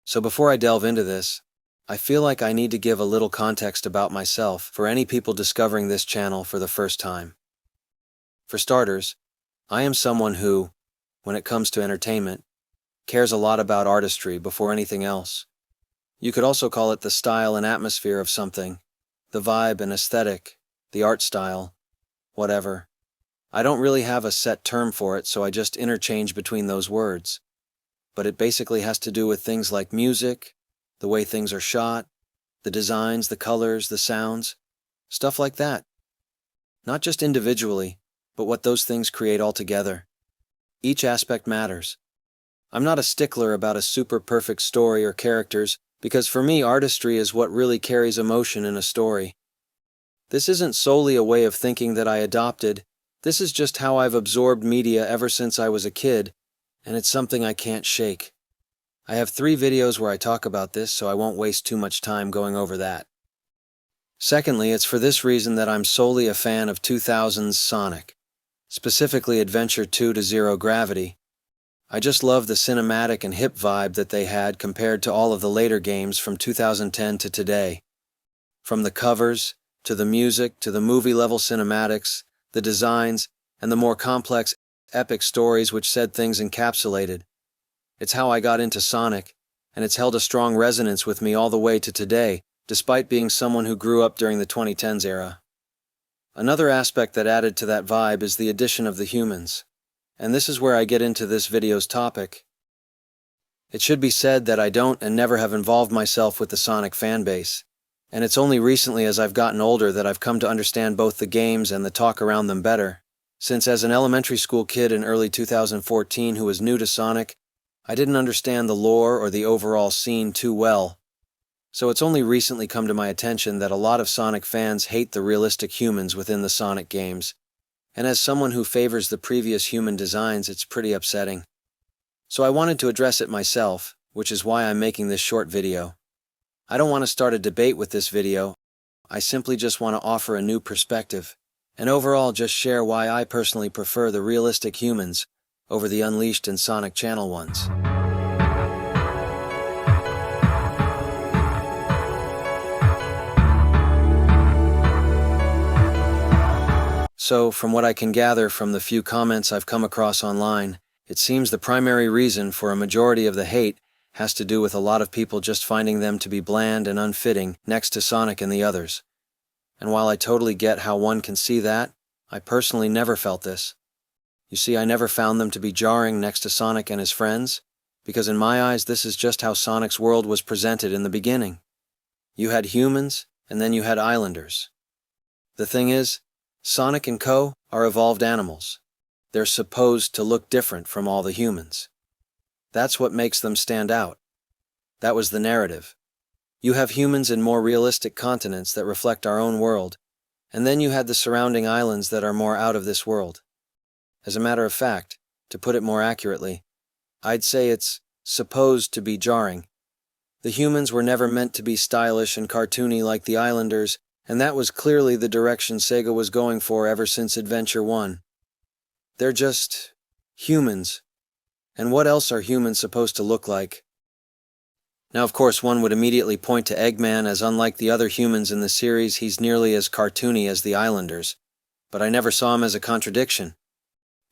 So before I delve into this, I feel like I need to give a little context about myself for any people discovering this channel for the first time. For starters, I am someone who, when it comes to entertainment, cares a lot about artistry before anything else. You could also call it the style and atmosphere of something, the vibe and aesthetic, the art style, whatever. I don't really have a set term for it, so I just interchange between those words. But it basically has to do with things like music, the way things are shot, the designs, the colors, the sounds, stuff like that. Not just individually, but what those things create altogether. Each aspect matters. I'm not a stickler about a super perfect story or characters, because for me artistry is what really carries emotion in a story. This isn't solely a way of thinking that I adopted, this is just how I've absorbed media ever since I was a kid, and it's something I can't shake. I have 3 videos where I talk about this, so I won't waste too much time going over that. Secondly, it's for this reason that I'm solely a fan of 2000's Sonic, specifically Adventure 2 to Zero Gravity. I just love the cinematic and hip vibe that they had compared to all of the later games from 2010 to today. From the covers, to the music, to the movie-level cinematics, the designs, and the more complex, epic stories which said things encapsulated. It's how I got into Sonic, and it's held a strong resonance with me all the way to today, despite being someone who grew up during the 2010s era. Another aspect that added to that vibe is the addition of the humans. And this is where I get into this video's topic. It should be said that I don't and never have involved myself with the Sonic fanbase, and it's only recently as I've gotten older that I've come to understand both the games and the talk around them better, since as an elementary school kid in early 2014 who was new to Sonic, I didn't understand the lore or the overall scene too well. So it's only recently come to my attention that a lot of Sonic fans hate the realistic humans within the Sonic games, and as someone who favors the previous human designs, it's pretty upsetting. So I wanted to address it myself, which is why I'm making this short video. I don't want to start a debate with this video, I simply just want to offer a new perspective, and overall just share why I personally prefer the realistic humans over the Unleashed and Sonic Channel ones. So, from what I can gather from the few comments I've come across online, it seems the primary reason for a majority of the hate has to do with a lot of people just finding them to be bland and unfitting next to Sonic and the others. And while I totally get how one can see that, I personally never felt this. You see, I never found them to be jarring next to Sonic and his friends, because in my eyes this is just how Sonic's world was presented in the beginning. You had humans, and then you had islanders. The thing is, Sonic and Co. are evolved animals. They're supposed to look different from all the humans. That's what makes them stand out. That was the narrative. You have humans in more realistic continents that reflect our own world, and then you had the surrounding islands that are more out of this world. As a matter of fact, to put it more accurately, I'd say it's supposed to be jarring. The humans were never meant to be stylish and cartoony like the islanders, and that was clearly the direction Sega was going for ever since Adventure 1. They're just humans. And what else are humans supposed to look like? Now, of course, one would immediately point to Eggman, as unlike the other humans in the series, he's nearly as cartoony as the islanders. But I never saw him as a contradiction.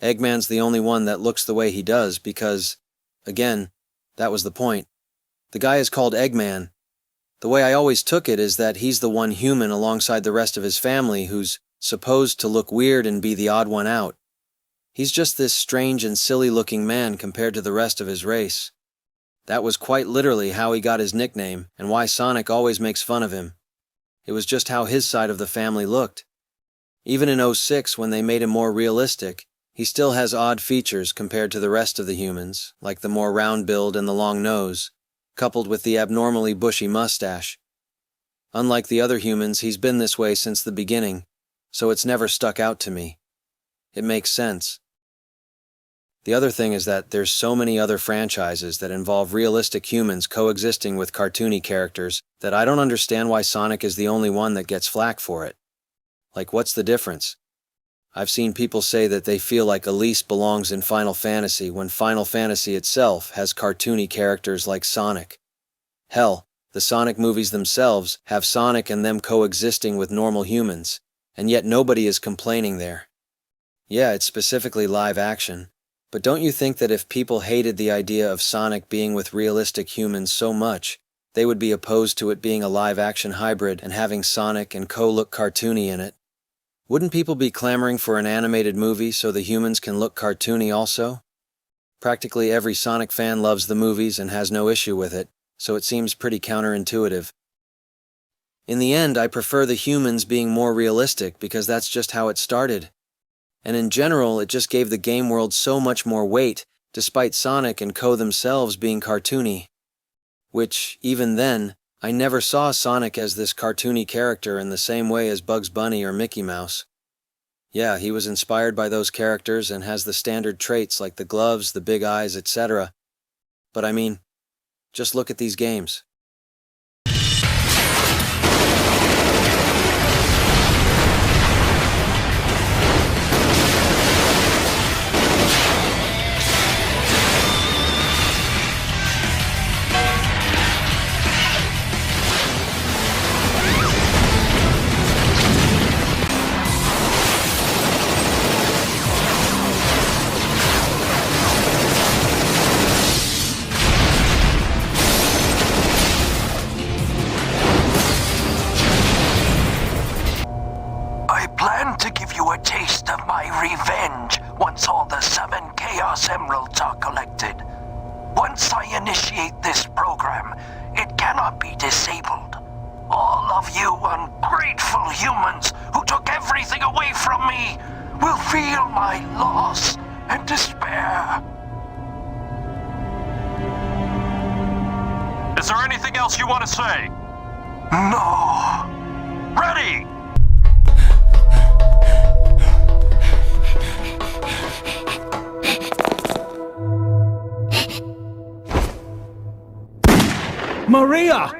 Eggman's the only one that looks the way he does because, again, that was the point. The guy is called Eggman. The way I always took it is that he's the one human alongside the rest of his family who's supposed to look weird and be the odd one out. He's just this strange and silly-looking man compared to the rest of his race. That was quite literally how he got his nickname and why Sonic always makes fun of him. It was just how his side of the family looked. Even in 06, when they made him more realistic, he still has odd features compared to the rest of the humans, like the more round build and the long nose, coupled with the abnormally bushy mustache. Unlike the other humans, he's been this way since the beginning, so it's never stuck out to me. It makes sense. The other thing is that there's so many other franchises that involve realistic humans coexisting with cartoony characters that I don't understand why Sonic is the only one that gets flack for it. Like, what's the difference? I've seen people say that they feel like Elise belongs in Final Fantasy when Final Fantasy itself has cartoony characters like Sonic. Hell, the Sonic movies themselves have Sonic and them coexisting with normal humans, and yet nobody is complaining there. Yeah, it's specifically live action, but don't you think that if people hated the idea of Sonic being with realistic humans so much, they would be opposed to it being a live-action hybrid and having Sonic and Co look cartoony in it? Wouldn't people be clamoring for an animated movie so the humans can look cartoony also? Practically every Sonic fan loves the movies and has no issue with it, so it seems pretty counterintuitive. In the end, I prefer the humans being more realistic because that's just how it started. And in general, it just gave the game world so much more weight, despite Sonic and Co themselves being cartoony. Which, even then, I never saw Sonic as this cartoony character in the same way as Bugs Bunny or Mickey Mouse. Yeah, he was inspired by those characters and has the standard traits like the gloves, the big eyes, etc. But I mean, just look at these games. Revenge once all the 7 Chaos Emeralds are collected. Once I initiate this program, it cannot be disabled. All of you ungrateful humans who took everything away from me will feel my loss and despair. Is there anything else you want to say? No. Ready! Maria!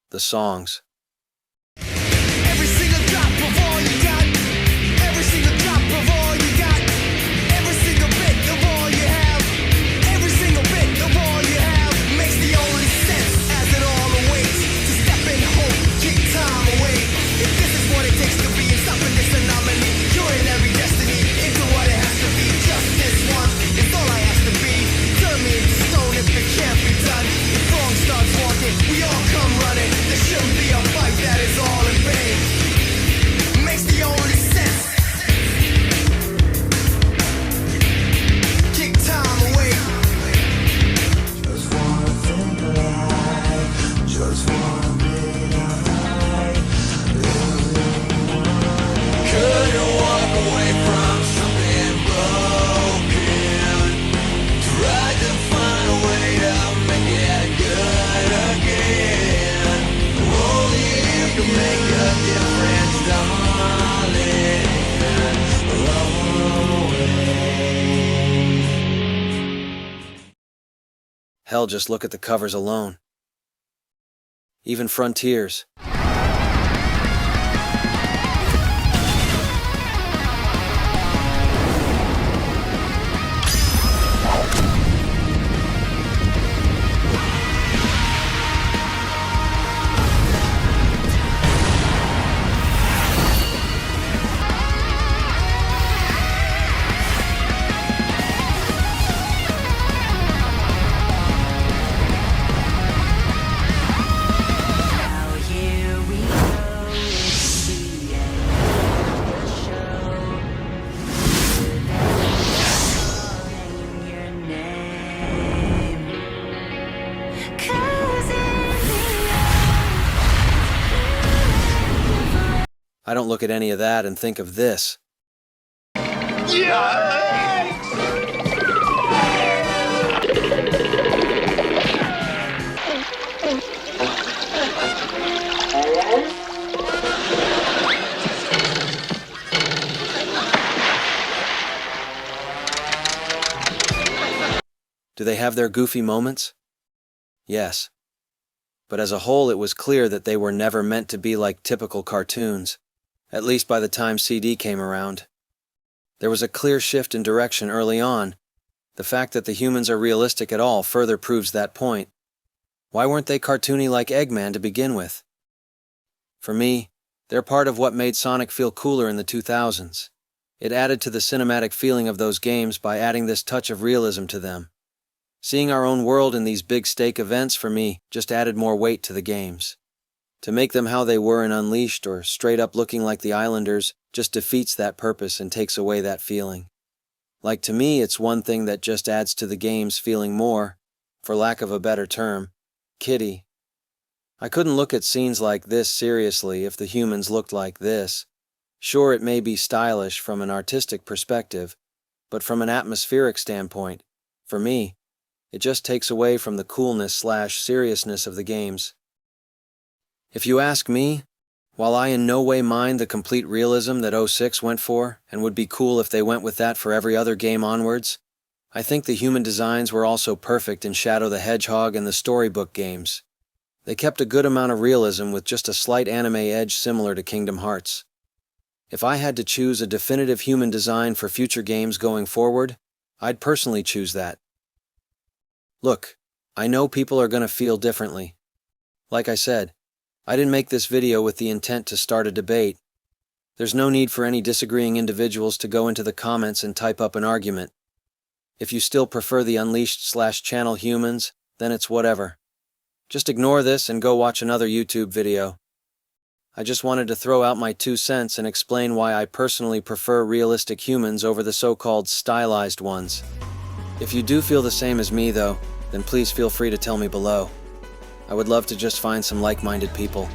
The songs. Every single drop of all you got, every single drop of all you got, every single bit of all you have, every single bit of all you have makes the only sense as it all awaits to step in hope, kick time away. If this is what it takes to be in something this anomaly, you're in every destiny into what it has to be. Just this once is all I ask to be. Turn me into stone if it can't be done. If wrong starts walking, we all come running. There shouldn't be a fight that is all in vain. Makes the only sense. Kick time away. Just wanna think alive. Just wanna be alive. Could you walk away from something broken? Try to find a way to make it good again. Only you can make a difference, darling. Hell, just look at the covers alone. Even Frontiers. Now you I don't look at any of that and think of this. Do they have their goofy moments? Yes. But as a whole, it was clear that they were never meant to be like typical cartoons, at least by the time CD came around. There was a clear shift in direction early on. The fact that the humans are realistic at all further proves that point. Why weren't they cartoony like Eggman to begin with? For me, they're part of what made Sonic feel cooler in the 2000s. It added to the cinematic feeling of those games by adding this touch of realism to them. Seeing our own world in these big stake events for me just added more weight to the games. To make them how they were in Unleashed or straight up looking like the Islanders just defeats that purpose and takes away that feeling. Like to me, it's one thing that just adds to the game's feeling more, for lack of a better term, kiddie. I couldn't look at scenes like this seriously if the humans looked like this. Sure, it may be stylish from an artistic perspective, but from an atmospheric standpoint, for me, it just takes away from the coolness/seriousness of the games. If you ask me, while I in no way mind the complete realism that 06 went for, and would be cool if they went with that for every other game onwards, I think the human designs were also perfect in Shadow the Hedgehog and the storybook games. They kept a good amount of realism with just a slight anime edge similar to Kingdom Hearts. If I had to choose a definitive human design for future games going forward, I'd personally choose that. Look, I know people are going to feel differently. Like I said, I didn't make this video with the intent to start a debate. There's no need for any disagreeing individuals to go into the comments and type up an argument. If you still prefer the Unleashed/channel humans, then it's whatever. Just ignore this and go watch another YouTube video. I just wanted to throw out my 2 cents and explain why I personally prefer realistic humans over the so-called stylized ones. If you do feel the same as me, though, then please feel free to tell me below. I would love to just find some like-minded people.